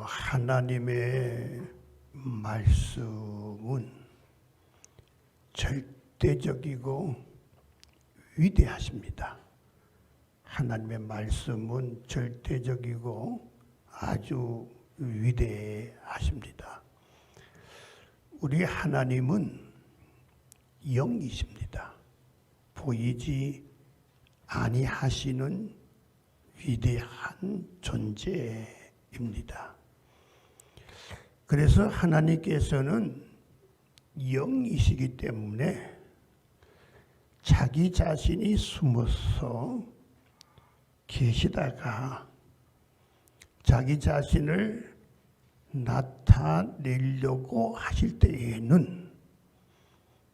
하나님의 말씀은 절대적이고 위대하십니다. 하나님의 말씀은 절대적이고 아주 위대하십니다. 우리 하나님은 영이십니다. 보이지 아니하시는 위대한 존재입니다. 그래서 하나님께서는 영이시기 때문에 자기 자신이 숨어서 계시다가 자기 자신을 나타내려고 하실 때에는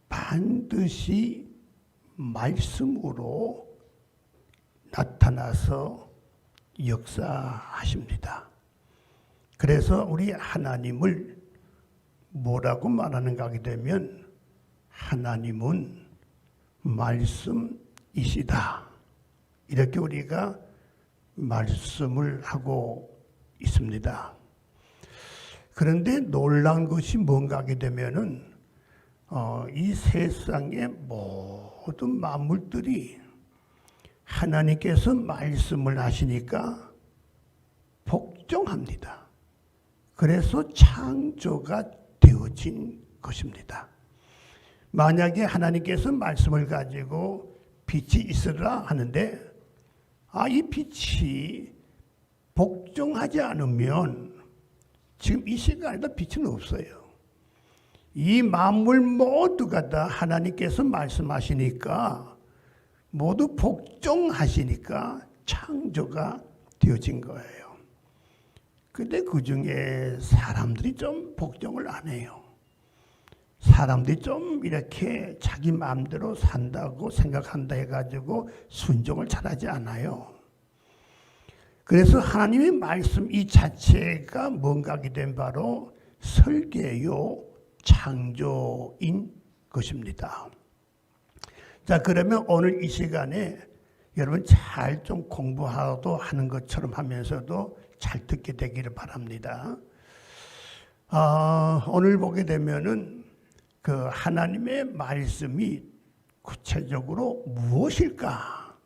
반드시 말씀으로 나타나서 역사하십니다. 그래서 우리 하나님을 뭐라고 말하는가 하게 되면 하나님은 말씀이시다. 이렇게 우리가 말씀을 하고 있습니다. 그런데 놀라운 것이 뭔가 하게 되면은 이 세상의 모든 만물들이 하나님께서 말씀을 하시니까 복종합니다. 그래서 창조가 되어진 것입니다. 만약에 하나님께서 말씀을 가지고 빛이 있으라 하는데 이 빛이 복종하지 않으면 지금 이 시간에도 빛은 없어요. 이 만물 모두가 다 하나님께서 말씀하시니까 모두 복종하시니까 창조가 되어진 거예요. 근데 그 중에 사람들이 좀 복종을 안 해요. 사람들이 좀 이렇게 자기 마음대로 산다고 생각한다 해가지고 순종을 잘하지 않아요. 그래서 하나님의 말씀 이 자체가 뭔가 하게 된 바로 설계요 창조인 것입니다. 자, 그러면 오늘 이 시간에 여러분 잘 좀 공부하도 하는 것처럼 하면서도 잘 듣게 되기를 바랍니다. 오늘 보게 되면은 그 하나님의 말씀이 구체적으로 무엇일까?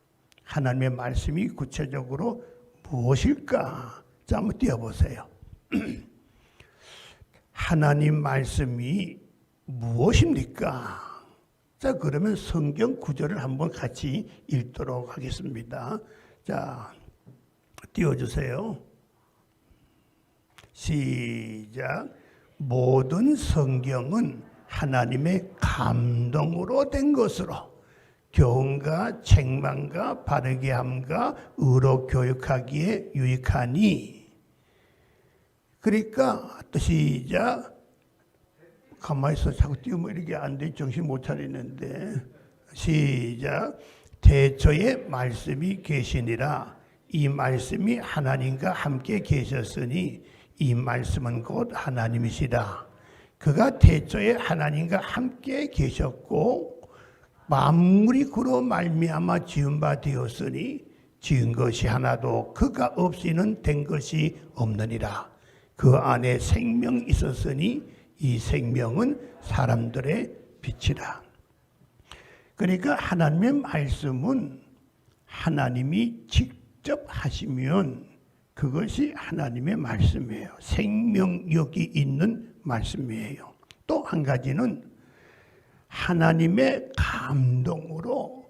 하나님의 말씀이 구체적으로 무엇일까? 자, 한번 띄워보세요. 하나님 말씀이 무엇입니까? 자, 그러면 성경 구절을 한번 같이 읽도록 하겠습니다. 자, 띄워주세요. 시작. 모든 성경은 하나님의 감동으로 된 것으로 교훈과 책망과 바르게 함과 의로 교육하기에 유익하니. 그러니까 또 시작. 가만히 있어. 자꾸 띄우면 이렇게 안 돼. 정신 못 차리는데. 시작. 태초에 말씀이 계시니라. 이 말씀이 하나님과 함께 계셨으니 이 말씀은 곧 하나님이시라. 그가 태초에 하나님과 함께 계셨고 만물이 그로 말미암아 지은 바 되었으니 지은 것이 하나도 그가 없이는 된 것이 없느니라. 그 안에 생명이 있었으니 이 생명은 사람들의 빛이라. 그러니까 하나님의 말씀은 하나님이 직접 하시면 그것이 하나님의 말씀이에요. 생명력이 있는 말씀이에요. 또 한 가지는 하나님의 감동으로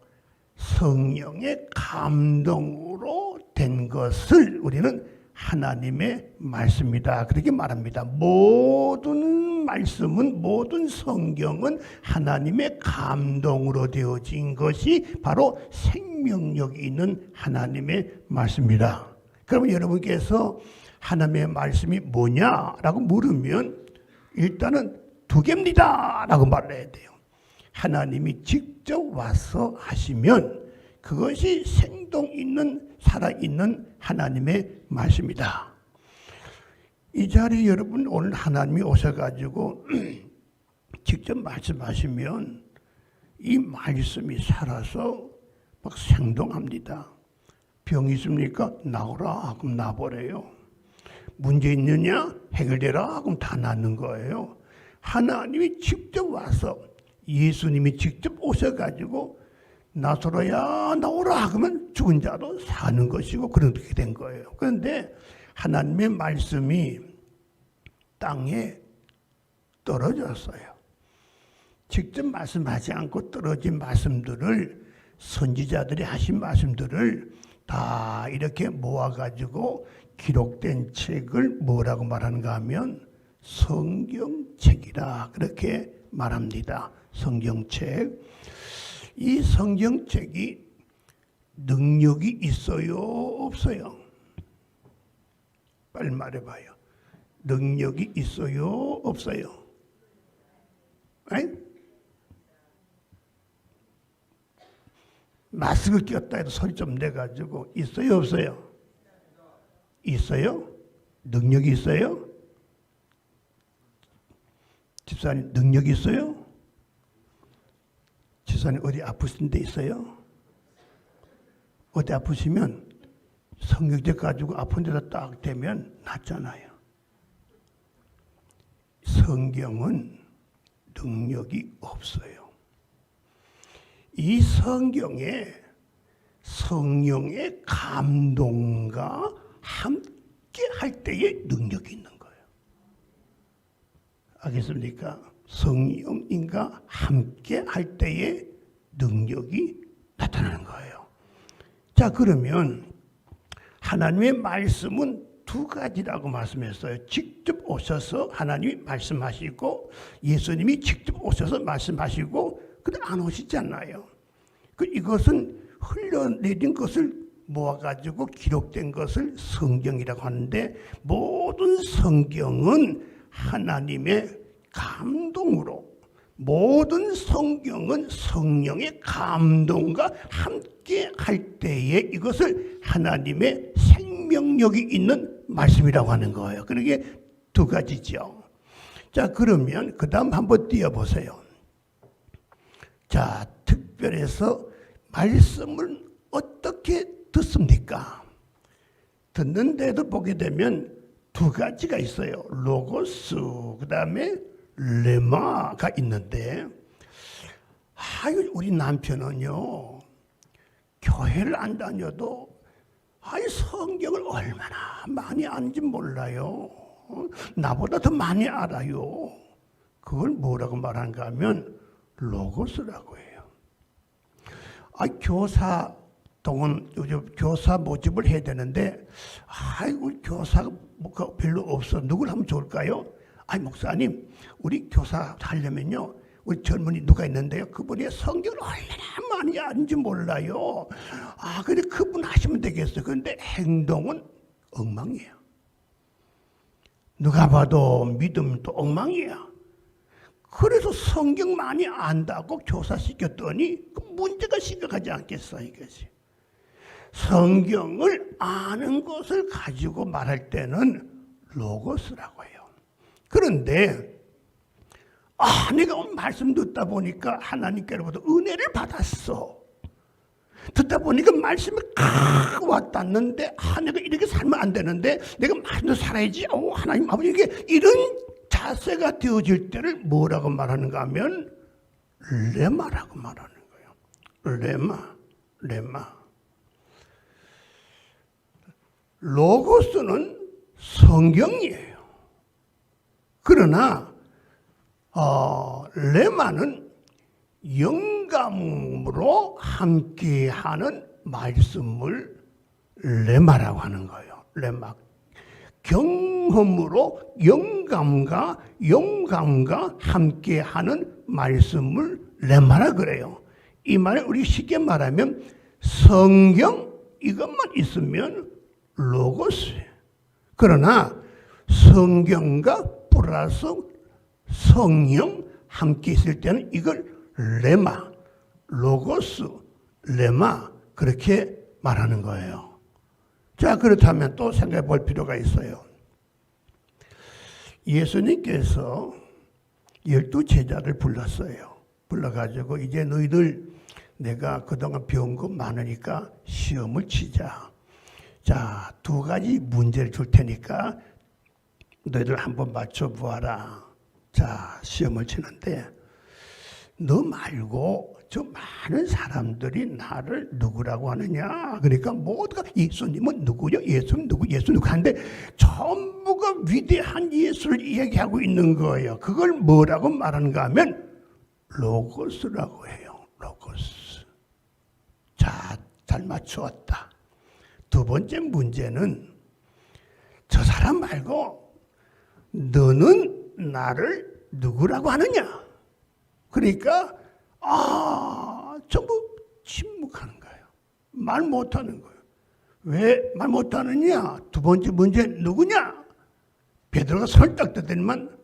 성령의 감동으로 된 것을 우리는 하나님의 말씀이다. 그렇게 말합니다. 모든 말씀은 모든 성경은 하나님의 감동으로 되어진 것이 바로 생명력이 있는 하나님의 말씀이다. 그러면 여러분께서 하나님의 말씀이 뭐냐라고 물으면 일단은 두 개입니다 라고 말해야 돼요. 하나님이 직접 와서 하시면 그것이 생동 있는 살아있는 하나님의 말씀이다. 이 자리에 여러분 오늘 하나님이 오셔가지고 직접 말씀하시면 이 말씀이 살아서 막 생동합니다. 병 있습니까? 나오라. 그럼 나버려요. 문제 있느냐? 해결되라. 그럼 다 낫는 거예요. 하나님이 직접 와서 예수님이 직접 오셔가지고 나사로야 나오라 그러면 죽은 자도 사는 것이고 그렇게 된 거예요. 그런데 하나님의 말씀이 땅에 떨어졌어요. 직접 말씀하지 않고 떨어진 말씀들을 선지자들이 하신 말씀들을 다 이렇게 모아가지고 기록된 책을 뭐라고 말하는가 하면 성경책이라 그렇게 말합니다. 성경책. 이 성경책이 능력이 있어요? 없어요? 빨리 말해봐요. 능력이 있어요? 없어요? 에이? 마스크 꼈다 해도 소리 좀 내가지고 있어요? 없어요? 있어요? 능력이 있어요? 집사님 능력이 있어요? 집사님 어디 아프신 데 있어요? 어디 아프시면 성경책 가지고 아픈 데다 딱 대면 낫잖아요. 성경은 능력이 없어요. 이 성경에 성령의 감동과 함께 할 때에 능력이 있는 거예요. 알겠습니까? 성령님과 함께 할 때에 능력이 나타나는 거예요. 자, 그러면 하나님의 말씀은 두 가지라고 말씀했어요. 직접 오셔서 하나님이 말씀하시고 예수님이 직접 오셔서 말씀하시고 근데 안 오시잖아요. 이것은 흘러내린 것을 모아가지고 기록된 것을 성경이라고 하는데 모든 성경은 하나님의 감동으로 모든 성경은 성령의 감동과 함께 할 때에 이것을 하나님의 생명력이 있는 말씀이라고 하는 거예요. 그러게 두 가지죠. 자, 그러면 그 다음 한번 띄워보세요. 자, 특별해서 말씀을 어떻게 듣습니까? 듣는데도 보게 되면 두 가지가 있어요. 로고스, 그 다음에 레마가 있는데, 우리 남편은요, 교회를 안 다녀도, 성경을 얼마나 많이 아는지 몰라요. 나보다 더 많이 알아요. 그걸 뭐라고 말하는가 하면, 로고스라고 해요. 교사 동은 요즘 교사 모집을 해야 되는데, 우리 교사가 별로 없어. 누굴 하면 좋을까요? 목사님, 우리 교사 하려면요, 우리 젊은이 누가 있는데요, 그분이 성경을 얼마나 많이 아는지 몰라요. 근데 그분 하시면 되겠어요. 그런데 행동은 엉망이에요. 누가 봐도 믿음도 엉망이에요. 그래서 성경 많이 안다고 교사시켰더니 그 문제가 심각하지 않겠어, 이것이. 성경을 아는 것을 가지고 말할 때는 로고스라고 해요. 그런데 내가 오늘 말씀 듣다 보니까 하나님께로부터 은혜를 받았어. 듣다 보니까 말씀이 와닿는데 내가 이렇게 살면 안 되는데 내가 말씀대로 살아야지. 하나님 아버지 이런 자세가 되어질 때를 뭐라고 말하는가 하면 레마라고 말하는 거예요. 레마. 로고스는 성경이에요. 그러나 레마는 영감으로 함께하는 말씀을 레마라고 하는 거예요. 레마. 경험으로 영감과 함께하는 말씀을 레마라 그래요. 이 말을 우리 쉽게 말하면 성경 이것만 있으면 로고스예요. 그러나 성경과 플러스 성령 함께 있을 때는 이걸 레마, 로고스, 레마 그렇게 말하는 거예요. 자, 그렇다면 또 생각해 볼 필요가 있어요. 예수님께서 12제자를 불렀어요. 불러가지고 이제 너희들 내가 그동안 배운 거 많으니까 시험을 치자. 자, 두 가지 문제를 줄 테니까 너희들 한번 맞춰보아라. 자, 시험을 치는데 너 말고 저 많은 사람들이 나를 누구라고 하느냐. 그러니까 모두가 예수님은 누구요? 예수는 누구? 예수 누구? 하는데 전부가 위대한 예수를 이야기하고 있는 거예요. 그걸 뭐라고 말하는가 하면 로고스라고 해요. 로고스. 자, 잘 맞추었다. 두 번째 문제는 저 사람 말고 너는 나를 누구라고 하느냐? 그러니까 전부 침묵하는 거예요. 말 못하는 거예요. 왜 말 못하느냐? 두 번째 문제 누구냐? 베드로가 설딱 듣더니만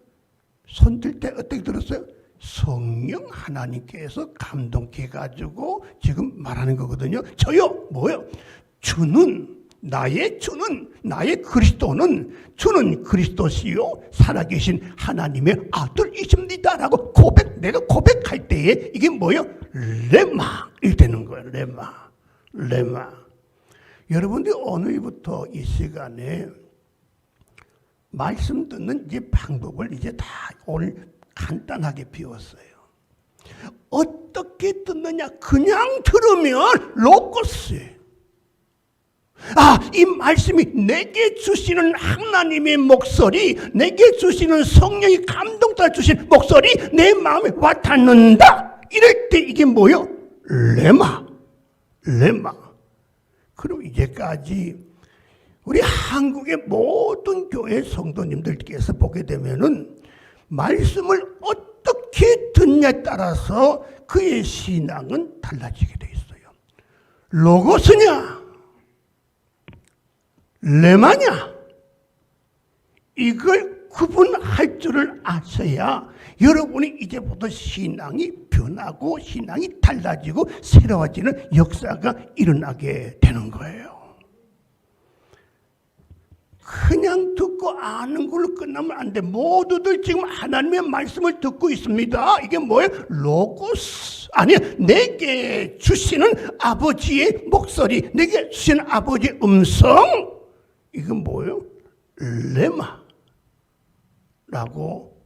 손 들 때 어떻게 들었어요? 성령 하나님께서 감동해 가지고 지금 말하는 거거든요. 저요 뭐요? 나의 그리스도는 주는 그리스도시요 살아계신 하나님의 아들이십니다라고 내가 고백할 때에 이게 뭐요? 레마 이 되는 거예요. 레마. 여러분들이 오늘부터 이 시간에 말씀 듣는 이제 방법을 이제 다 오늘 간단하게 비웠어요. 어떻게 듣느냐? 그냥 들으면 로고스예요. 이 말씀이 내게 주시는 하나님의 목소리, 내게 주시는 성령이 감동 따라 주신 목소리, 내 마음에 와닿는다. 이럴 때 이게 뭐요? 레마. 그럼 이제까지 우리 한국의 모든 교회 성도님들께서 보게 되면은 말씀을 어떻게 듣냐에 따라서 그의 신앙은 달라지게 돼 있어요. 로고스냐? 레마냐? 이걸 구분할 줄을 아셔야 여러분이 이제부터 신앙이 변하고 신앙이 달라지고 새로워지는 역사가 일어나게 되는 거예요. 그냥 듣고 아는 걸로 끝나면 안 돼. 모두들 지금 하나님의 말씀을 듣고 있습니다. 이게 뭐예요? 로고스. 아니야. 내게 주시는 아버지의 목소리, 내게 주시는 아버지의 음성. 이건 뭐예요? 레마라고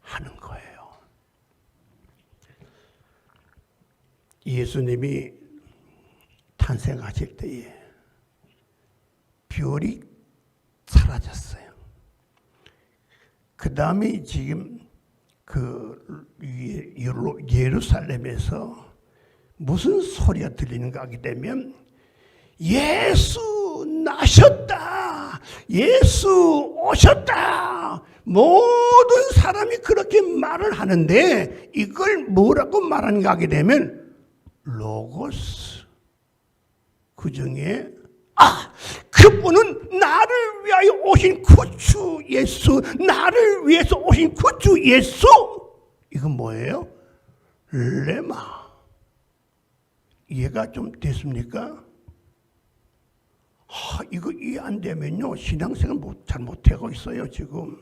하는 거예요. 예수님이 탄생하실 때에 별이 사라졌어요. 그 다음에 지금 예루살렘에서 무슨 소리가 들리는가 하게 되면 예수 나셨다. 예수 오셨다. 모든 사람이 그렇게 말을 하는데 이걸 뭐라고 말하는가 하게 되면 로고스. 그 중에 그분은 나를 위하여 오신 구주 예수, 나를 위해서 오신 구주 예수. 이건 뭐예요? 레마. 이해가 좀 됐습니까? 이거 이해 안 되면요 신앙생활 잘 못하고 있어요. 지금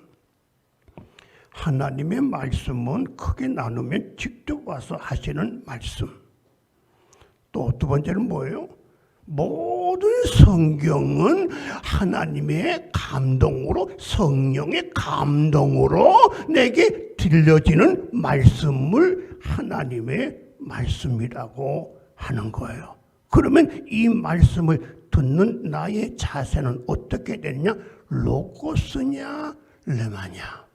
하나님의 말씀은 크게 나누면 직접 와서 하시는 말씀. 또 두 번째는 뭐예요? 모든 성경은 하나님의 감동으로, 성령의 감동으로 내게 들려지는 말씀을 하나님의 말씀이라고 하는 거예요. 그러면 이 말씀을 듣는 나의 자세는 어떻게 되느냐? 로고스냐 레마냐?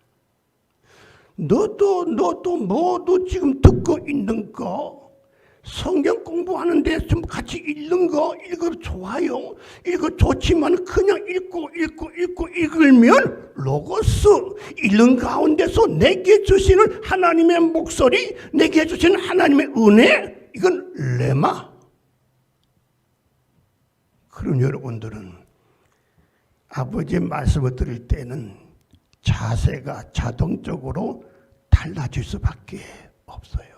너도 모두 지금 듣고 있는 거, 성경 공부하는데 좀 같이 읽는 거, 읽어도 좋아요. 읽어 좋지만 그냥 읽으면 로고스. 읽는 가운데서 내게 주시는 하나님의 목소리, 내게 주시는 하나님의 은혜, 이건 레마. 그럼 여러분들은 아버지의 말씀을 들을 때는 자세가 자동적으로 달라질 수밖에 없어요.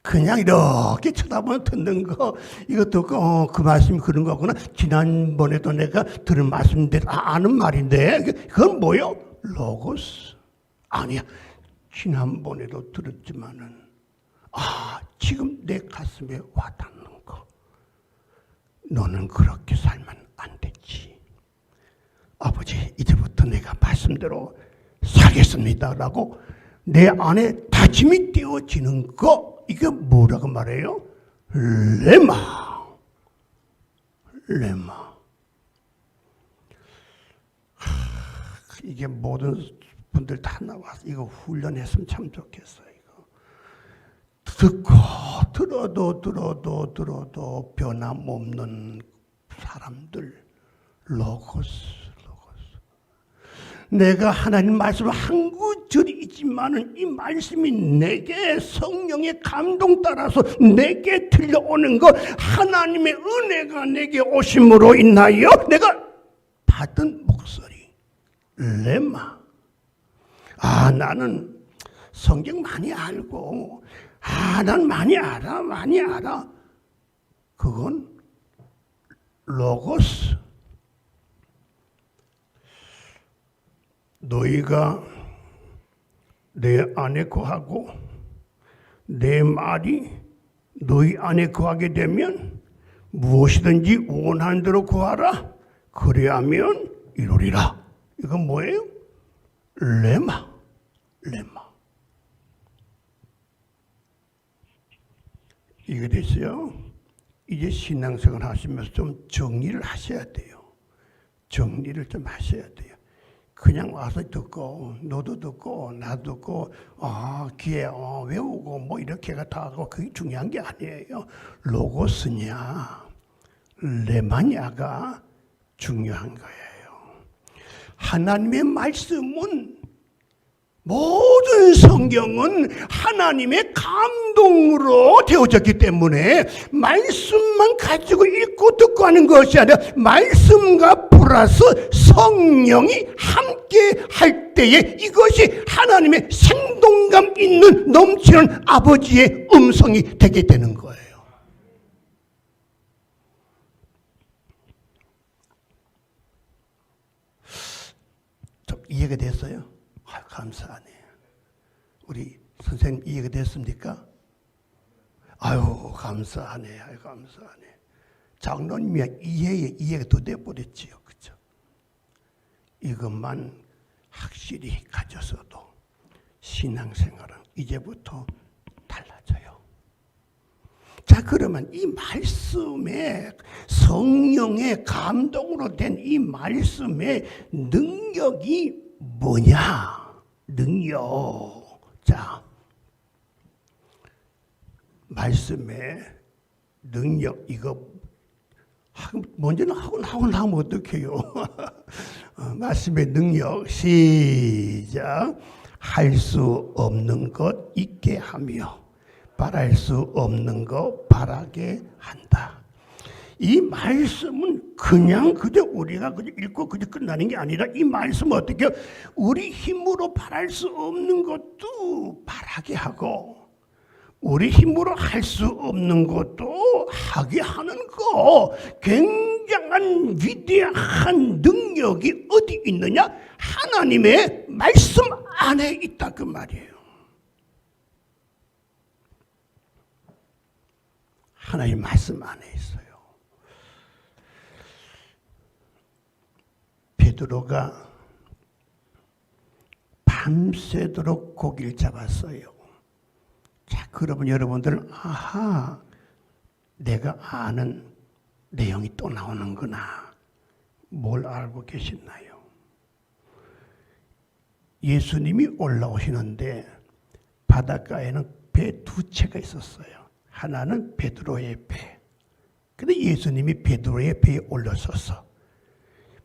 그냥 이렇게 쳐다보면 듣는 거, 이거 듣고 그 말씀이 그런 거구나. 지난번에도 내가 들은 말씀인데 아는 말인데 그건 뭐요? 로고스. 아니야. 지난번에도 들었지만은 지금 내 가슴에 와닿는 거. 너는 그렇게 살면 안 되지. 아버지 이제부터 내가 말씀대로 살겠습니다라고 내 안에 다짐이 되어지는 거, 이게 뭐라고 말해요? 레마. 레마. 이게 모든 분들 다 나와서 이거 훈련했으면 참 좋겠어요. 이거 듣고 들어도 변함없는 사람들. 로고스. 내가 하나님 말씀을 한 구절이지만은 이 말씀이 내게 성령의 감동 따라서 내게 들려오는 것, 하나님의 은혜가 내게 오심으로 인하여 내가 받은 목소리. 레마. 아, 나는 성경 많이 알고, 난 많이 알아. 그건 로고스. 너희가 내 안에 거하고 내 말이 너희 안에 거하게 되면 무엇이든지 원하는 대로 구하라. 그리하면 이루리라. 이건 뭐예요? 레마. 이게 됐어요. 이제 신앙생활 하시면서 좀 정리를 하셔야 돼요. 정리를 좀 하셔야 돼요. 그냥 와서 듣고, 너도 듣고, 나도 듣고, 귀에 외우고, 뭐 이렇게가 다 하고, 그게 중요한 게 아니에요. 로고스냐, 레마냐가 중요한 거예요. 하나님의 말씀은, 모든 성경은 하나님의 감동으로 되어졌기 때문에 말씀만 가지고 읽고 듣고 하는 것이 아니라 말씀과 플러스 성령이 함께 할 때에 이것이 하나님의 생동감 있는 넘치는 아버지의 음성이 되게 되는 거예요. 좀 이해가 됐어요? 감사하네. 우리 선생님 이해가 됐습니까? 아유, 감사하네. 장로님이 이해가 더 돼버렸지요. 그죠? 이것만 확실히 가져서도 신앙생활은 이제부터 달라져요. 자, 그러면 이 말씀에 성령의 감동으로 된 이 말씀의 능력이 뭐냐? 능력. 자, 말씀의 능력, 이거 먼저는 하고 어떡해요? 말씀의 능력. 시작. 할 수 없는 것 있게 하며 바랄 수 없는 것 바라게 한다. 이 말씀은 그냥 그저 우리가 그저 읽고 그저 끝나는 게 아니라 이 말씀은 어떻게 우리 힘으로 바랄 수 없는 것도 바라게 하고 우리 힘으로 할 수 없는 것도 하게 하는 거, 굉장한 위대한 능력이 어디 있느냐? 하나님의 말씀 안에 있다 그 말이에요. 하나님 말씀 안에 있어요. 베드로가 밤새도록 고기를 잡았어요. 자, 그러면 여러분들은 아하, 내가 아는 내용이 또 나오는구나. 뭘 알고 계시나요? 예수님이 올라오시는데 바닷가에는 배 두 채가 있었어요. 하나는 베드로의 배. 근데 예수님이 베드로의 배에 올라서서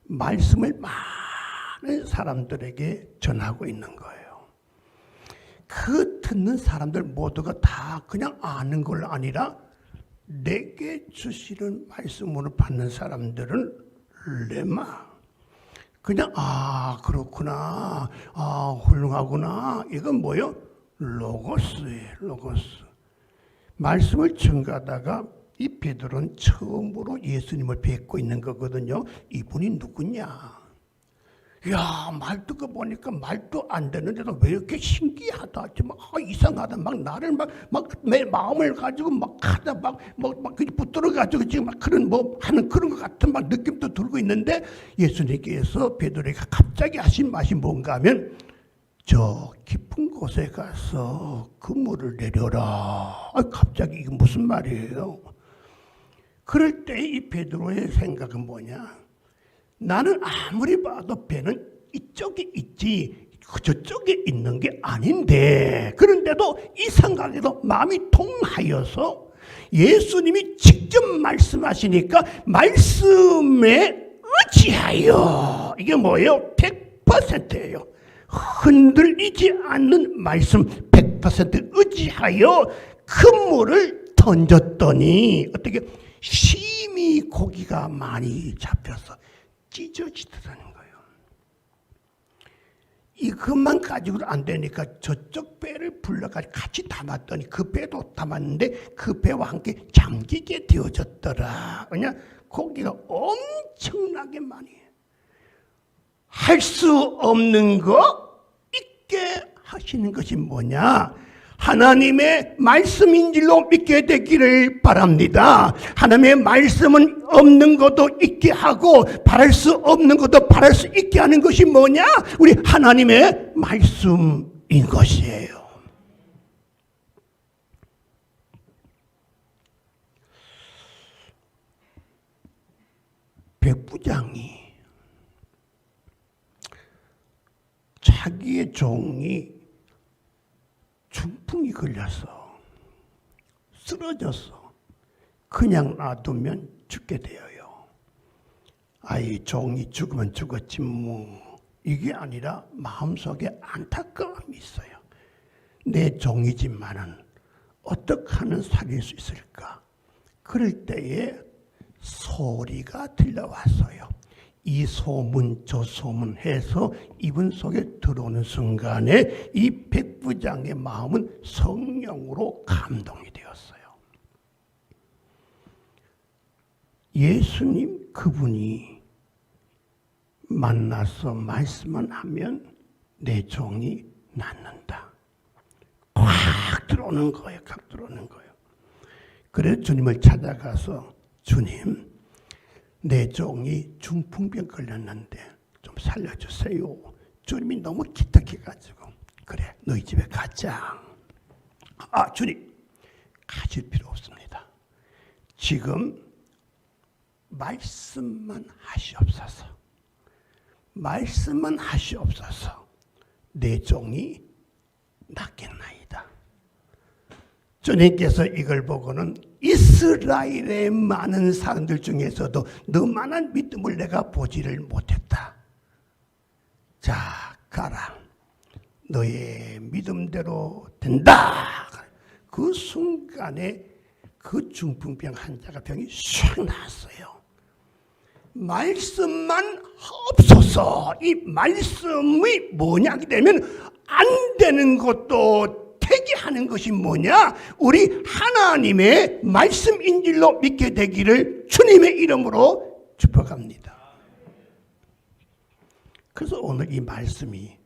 말씀을 많은 사람들에게 전하고 있는 거예요. 그 듣는 사람들 모두가 다 그냥 아는 걸 아니라 내게 주시는 말씀으로 받는 사람들은 레마. 그냥 그렇구나. 훌륭하구나. 이건 뭐요? 로고스예요. 로고스. 말씀을 전가하다가 이 베드로는 처음으로 예수님을 뵙고 있는 거거든요. 이분이 누구냐? 야, 말 듣고 보니까 말도 안 되는데도 왜 이렇게 신기하다. 이상하다. 막 나를 내 마음을 가지고 막 하다 막 붙들어가지고 지금 막 그런 하는 그런 것 같은 막 느낌도 들고 있는데 예수님께서 베드로에게 갑자기 하신 말이 뭔가 하면 저 깊은 곳에 가서 그물을 내려라. 갑자기 이게 무슨 말이에요? 그럴 때 이 베드로의 생각은 뭐냐? 나는 아무리 봐도 배는 이쪽에 있지 저쪽에 있는 게 아닌데 그런데도 이 생각에도 마음이 통하여서 예수님이 직접 말씀하시니까 말씀에 의지하여 이게 뭐예요? 100%예요. 흔들리지 않는 말씀 100% 의지하여 그물을 던졌더니 어떻게 심히 고기가 많이 잡혀서 찢어지더라는 거예요. 이것만 가지고는 안 되니까 저쪽 배를 불러가지고 같이 담았더니 그 배도 담았는데 그 배와 함께 잠기게 되어졌더라. 그냥 고기가 엄청나게 많이 할 수 없는 거 있게 하시는 것이 뭐냐? 하나님의 말씀인 줄로 믿게 되기를 바랍니다. 하나님의 말씀은 없는 것도 있게 하고 바랄 수 없는 것도 바랄 수 있게 하는 것이 뭐냐? 우리 하나님의 말씀인 것이에요. 백부장이 자기의 종이 중풍이 걸려서 쓰러져서 그냥 놔두면 죽게 되어요. 아이 종이 죽으면 죽었지 뭐 이게 아니라 마음속에 안타까움이 있어요. 내 종이지만은 어떻게 하면 살릴 수 있을까? 그럴 때에 소리가 들려왔어요. 이 소문 저 소문 해서 이분 속에 들어오는 순간에 이 백부장의 마음은 성령으로 감동이 되었어요. 예수님 그분이 만나서 말씀만 하면 내 종이 낫는다. 확 들어오는 거예요. 확 들어오는 거예요. 그래서 주님을 찾아가서 주님 내 종이 중풍병 걸렸는데 좀 살려주세요. 주님이 너무 기특해가지고 그래 너희 집에 가자. 주님 가질 필요 없습니다. 지금 말씀만 하시옵소서. 말씀만 하시옵소서. 내 종이 낫겠나이다. 주님께서 이걸 보고는 이스라엘의 많은 사람들 중에서도 너만한 믿음을 내가 보지를 못했다. 자, 가라. 너의 믿음대로 된다. 그 순간에 그 중풍병 환자가 병이 샥 나았어요. 말씀만 없어서 이 말씀이 뭐냐 하게 되면 안 되는 것도 되게 하는 것이 뭐냐? 우리 하나님의 말씀인 줄로 믿게 되기를 주님의 이름으로 축복합니다. 그래서 오늘 이 말씀이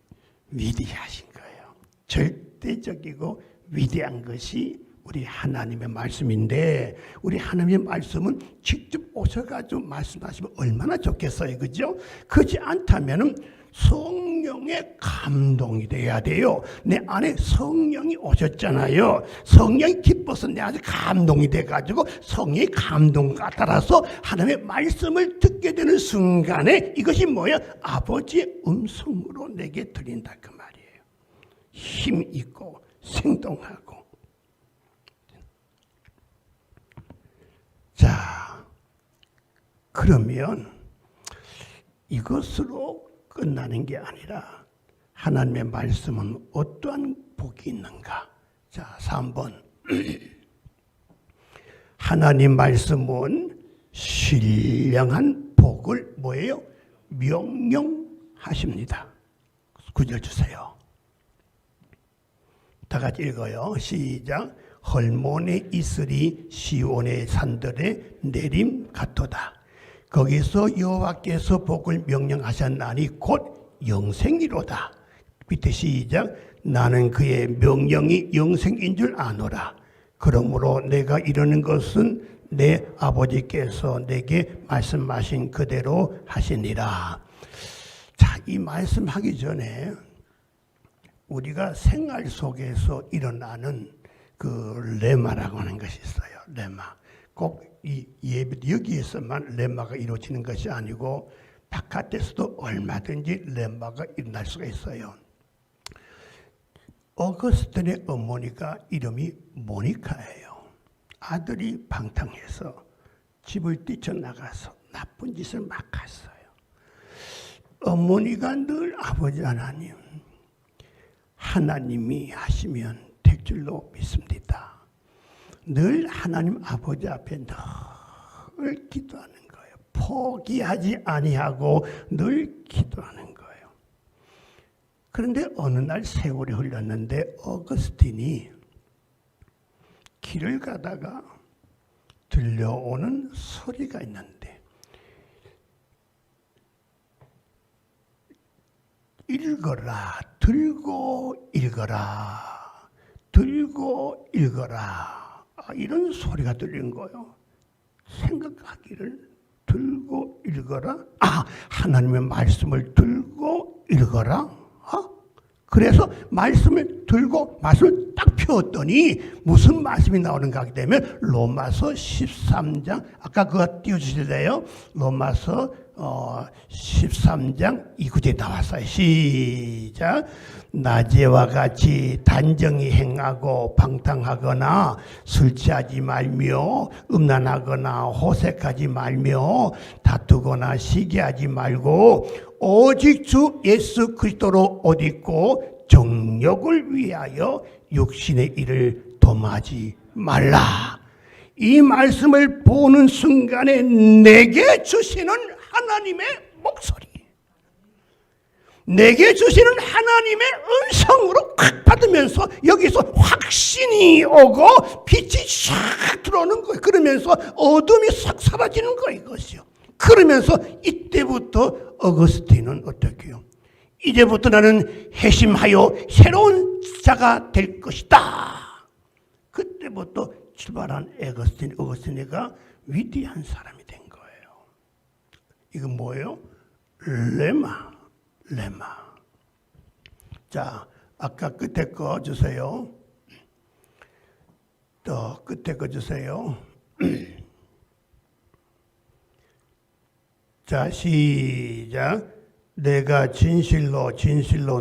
위대하신 거예요. 절대적이고 위대한 것이 우리 하나님의 말씀인데 우리 하나님의 말씀은 직접 오셔가지고 말씀하시면 얼마나 좋겠어요. 그죠? 그렇지 않다면 성령의 감동이 돼야 돼요. 내 안에 성령이 오셨잖아요. 성령이 기뻐서 내 안에 감동이 돼가지고 성령의 감동과 따라서 하나님의 말씀을 듣게 되는 순간에 이것이 뭐야? 아버지의 음성으로 내게 들린다 그 말이에요. 힘 있고 생동하고. 자, 그러면 이것으로 끝나는 게 아니라 하나님의 말씀은 어떠한 복이 있는가? 자, 3번. 하나님 말씀은 신령한 복을 뭐예요? 명령하십니다. 9절 주세요. 다 같이 읽어요. 시작. 헐몬의 이슬이 시온의 산들에 내림 같도다. 거기서 여호와께서 복을 명령하셨나니 곧 영생이로다. 밑에 시작. 나는 그의 명령이 영생인 줄 아노라. 그러므로 내가 이러는 것은 내 아버지께서 내게 말씀하신 그대로 하시니라. 자, 이 말씀하기 전에 우리가 생활 속에서 일어나는 그 레마라고 하는 것이 있어요. 레마. 꼭 이 예배 여기에서만 레마가 이루어지는 것이 아니고 바깥에서도 얼마든지 레마가 일어날 수가 있어요. 어거스틴의 어머니가 이름이 모니카예요. 아들이 방탕해서 집을 뛰쳐나가서 나쁜 짓을 막 했어요. 어머니가 늘 아버지 하나님, 하나님이 하시면 될 줄로 믿습니다. 늘 하나님 아버지 앞에 늘 기도하는 거예요. 포기하지 아니하고 늘 기도하는 거예요. 그런데 어느 날 세월이 흘렀는데 어거스틴이 길을 가다가 들려오는 소리가 있는데 읽어라, 들고 읽어라, 들고 읽어라. 이런 소리가 들린 거예요. 생각하기를 들고 읽어라. 하나님의 말씀을 들고 읽어라. 그래서 말씀을 들고 말씀을 딱 펴었더니 무슨 말씀이 나오는가 하게 되면 로마서 13장 아까 그거 띄워주실래요? 로마서 13장 2구절에 나왔어요. 시작. 낮에와 같이 단정히 행하고 방탕하거나 술 취하지 말며 음란하거나 호색하지 말며 다투거나 시기하지 말고 오직 주 예수 그리스도로 옷 입고 정욕을 위하여 육신의 일을 dom하지 말라. 이 말씀을 보는 순간에 내게 주시는 하나님의 목소리, 내게 주시는 하나님의 음성으로 콱 받으면서 여기서 확신이 오고 빛이 샥 들어오는 거예요. 그러면서 어둠이 싹 사라지는 거예요. 이것이요. 그러면서 이때부터 어거스틴은 어떻게 해요? 이제부터 나는 회심하여 새로운 자가 될 것이다. 그때부터 출발한 어거스틴이가 위대한 사람이 된 거예요. 이건 뭐예요? 레마. 자, 아까 끝에 거 주세요. 또 끝에 거 주세요. 자, 시작. 내가 진실로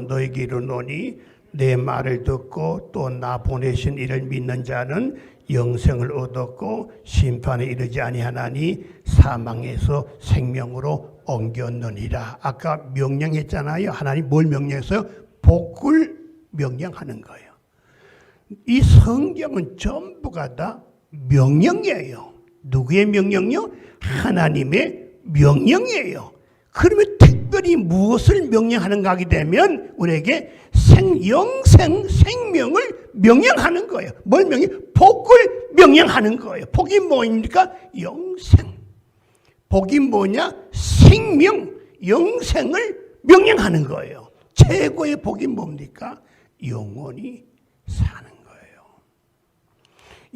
너에게 이르노니 내 말을 듣고 또 나 보내신 이를 믿는 자는 영생을 얻었고 심판에 이르지 아니하나니 사망에서 생명으로 옮겼느니라. 아까 명령했잖아요. 하나님 뭘 명령했어요? 복을 명령하는 거예요. 이 성경은 전부가 다 명령이에요. 누구의 명령이요? 하나님의 명령이에요. 그러면 특별히 무엇을 명령하는가 하게 되면 우리에게 영생, 생명을 명령하는 거예요. 뭘 명령? 복을 명령하는 거예요. 복이 뭐입니까? 영생. 복이 뭐냐? 생명, 영생을 명령하는 거예요. 최고의 복이 뭡니까? 영원히 사는 거예요.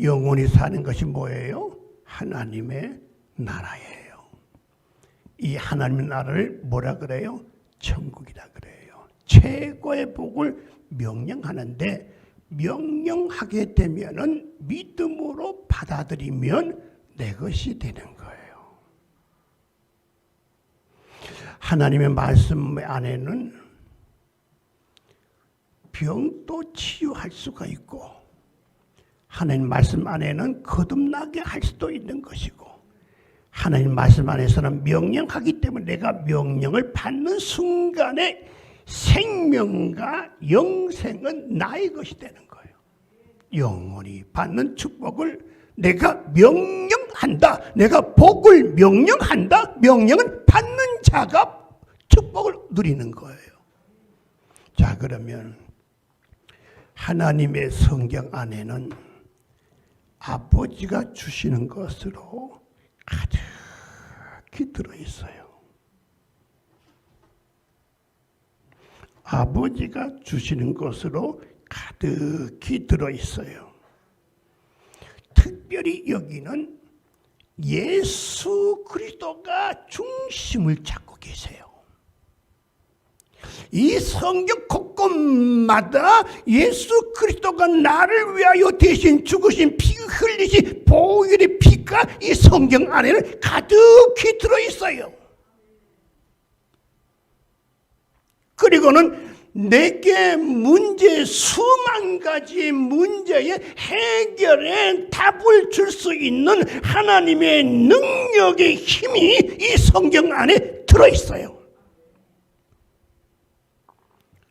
영원히 사는 것이 뭐예요? 하나님의 나라예요. 이 하나님의 나라를 뭐라 그래요? 천국이라 그래요. 최고의 복을 명령하는데 명령하게 되면은 믿음으로 받아들이면 내 것이 되는 거예요. 하나님의 말씀 안에는 병도 치유할 수가 있고 하나님 말씀 안에는 거듭나게 할 수도 있는 것이고 하나님 말씀 안에서는 명령하기 때문에 내가 명령을 받는 순간에 생명과 영생은 나의 것이 되는 거예요. 영원히 받는 축복을 내가 명령한다. 내가 복을 명령한다. 명령은 받는 자가 축복을 누리는 거예요. 자, 그러면 하나님의 성경 안에는 아버지가 주시는 것으로 가득히 들어있어요. 아버지가 주시는 것으로 가득히 들어있어요. 특별히 여기는 예수 그리스도가 중심을 잡고 계세요. 이 성경 곳곳마다 예수 그리스도가 나를 위하여 대신 죽으신 피 흘리신 보혈의 피가 이 성경 안에는 가득히 들어있어요. 그리고는 내게 수만 가지 문제의 해결에 답을 줄 수 있는 하나님의 능력의 힘이 이 성경 안에 들어있어요.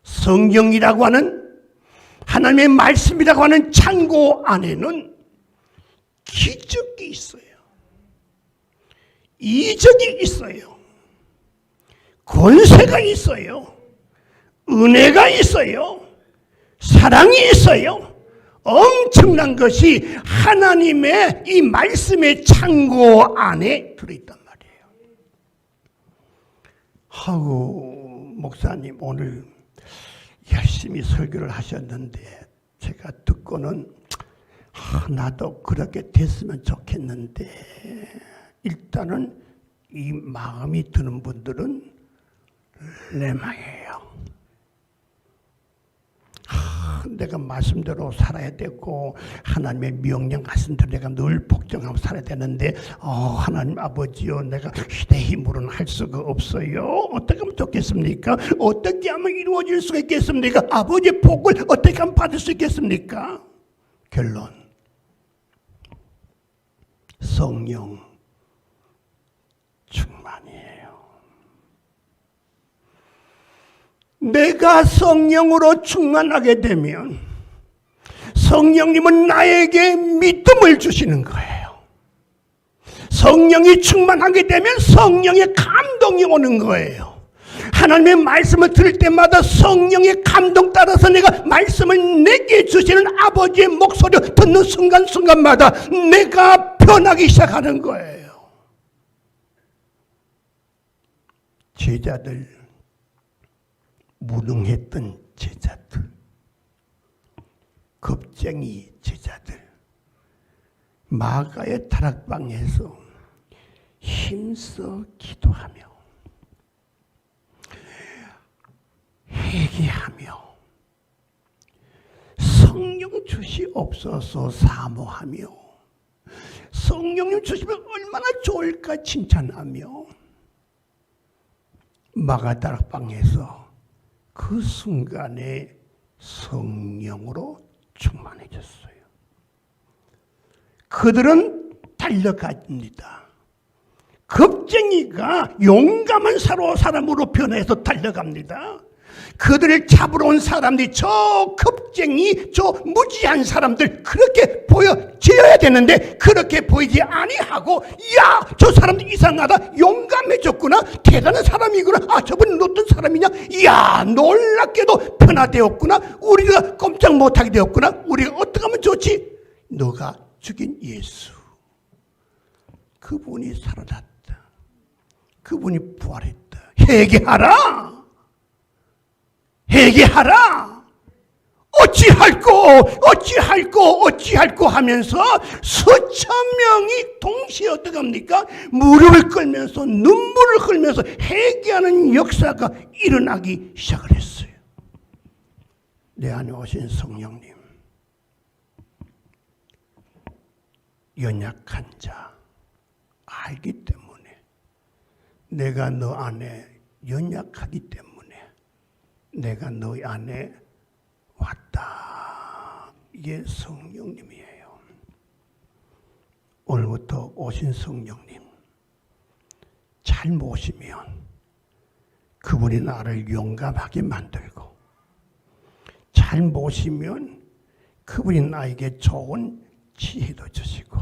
성경이라고 하는 하나님의 말씀이라고 하는 창고 안에는 기적이 있어요. 이적이 있어요. 권세가 있어요. 은혜가 있어요. 사랑이 있어요. 엄청난 것이 하나님의 이 말씀의 창고 안에 들어있단 말이에요. 목사님 오늘 열심히 설교를 하셨는데 제가 듣고는 나도 그렇게 됐으면 좋겠는데, 일단은 이 마음이 드는 분들은 레마예요. 내가 말씀대로 살아야 되고 하나님의 명령 말씀대로 내가 늘 복종하고 살아야 되는데 하나님 아버지요, 내가 내 힘으로는 할 수가 없어요. 어떻게 하면 좋겠습니까? 어떻게 하면 이루어질 수가 있겠습니까? 아버지의 복을 어떻게 하면 받을 수 있겠습니까? 결론, 성령 충만이에요. 내가 성령으로 충만하게 되면 성령님은 나에게 믿음을 주시는 거예요. 성령이 충만하게 되면 성령의 감동이 오는 거예요. 하나님의 말씀을 들을 때마다 성령의 감동 따라서 내가 말씀을 내게 주시는 아버지의 목소리를 듣는 순간순간마다 내가 변하기 시작하는 거예요. 제자들, 무능했던 제자들, 겁쟁이 제자들, 마가의 다락방에서 힘써 기도하며 회개하며 성령 주시옵소서 사모하며 성령님 주시면 얼마나 좋을까 칭찬하며 마가 다락방에서 그 순간에 성령으로 충만해졌어요. 그들은 달려갑니다. 겁쟁이가 용감한 사람으로 변해서 달려갑니다. 그들을 잡으러 온 사람들이 저 겁쟁이, 저 무지한 사람들 그렇게 보여져야 되는데 그렇게 보이지 아니하고, 야, 저 사람들 이상하다, 용감해졌구나, 대단한 사람이구나, 저분은 어떤 사람이냐, 야, 놀랍게도 변화되었구나, 우리가 꼼짝 못하게 되었구나, 우리가 어떻게 하면 좋지? 너가 죽인 예수, 그분이 살아났다, 그분이 부활했다, 회개하라, 회개하라, 어찌할꼬 하면서 수천 명이 동시에 어떻게 합니까? 무릎을 꿇면서 눈물을 흘리면서 회개하는 역사가 일어나기 시작을 했어요. 내 안에 오신 성령님, 연약한 자 알기 때문에, 내가 너 안에 연약하기 때문에 내가 너희 안에 왔다. 이게 성령님이에요. 오늘부터 오신 성령님 잘 모시면 그분이 나를 용감하게 만들고, 잘 모시면 그분이 나에게 좋은 지혜도 주시고,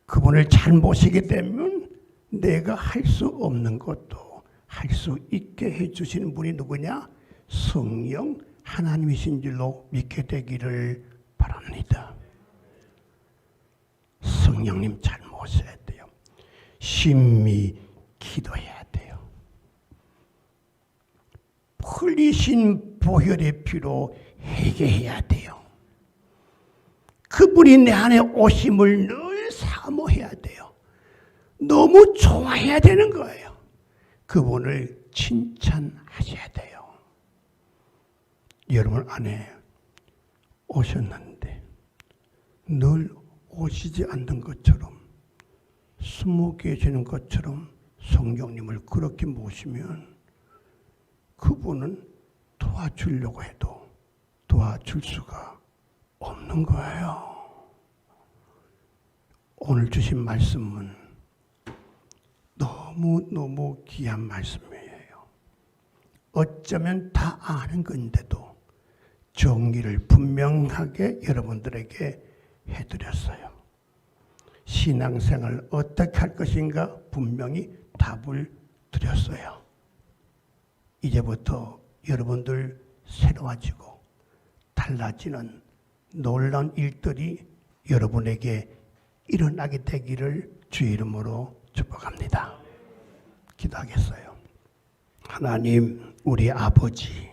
그분을 잘 모시게 되면 내가 할 수 없는 것도 할 수 있게 해주시는 분이 누구냐? 성령 하나님이신 줄로 믿게 되기를 바랍니다. 성령님 잘 모셔야 돼요. 심히 기도해야 돼요. 흘리신 보혈의 피로 회개해야 돼요. 그분이 내 안에 오심을 늘 사모해야 돼요. 너무 좋아해야 되는 거예요. 그분을 칭찬하셔야 돼요. 여러분 안에 오셨는데 늘 오시지 않는 것처럼 숨어 계시는 것처럼 성령님을 그렇게 모시면 그분은 도와주려고 해도 도와줄 수가 없는 거예요. 오늘 주신 말씀은 너무 귀한 말씀이에요. 어쩌면 다 아는 건데도 정리를 분명하게 여러분들에게 해드렸어요. 신앙생활을 어떻게 할 것인가 분명히 답을 드렸어요. 이제부터 여러분들 새로워지고 달라지는 놀라운 일들이 여러분에게 일어나게 되기를 주의 이름으로 축복합니다. 기도하겠어요. 하나님, 우리 아버지,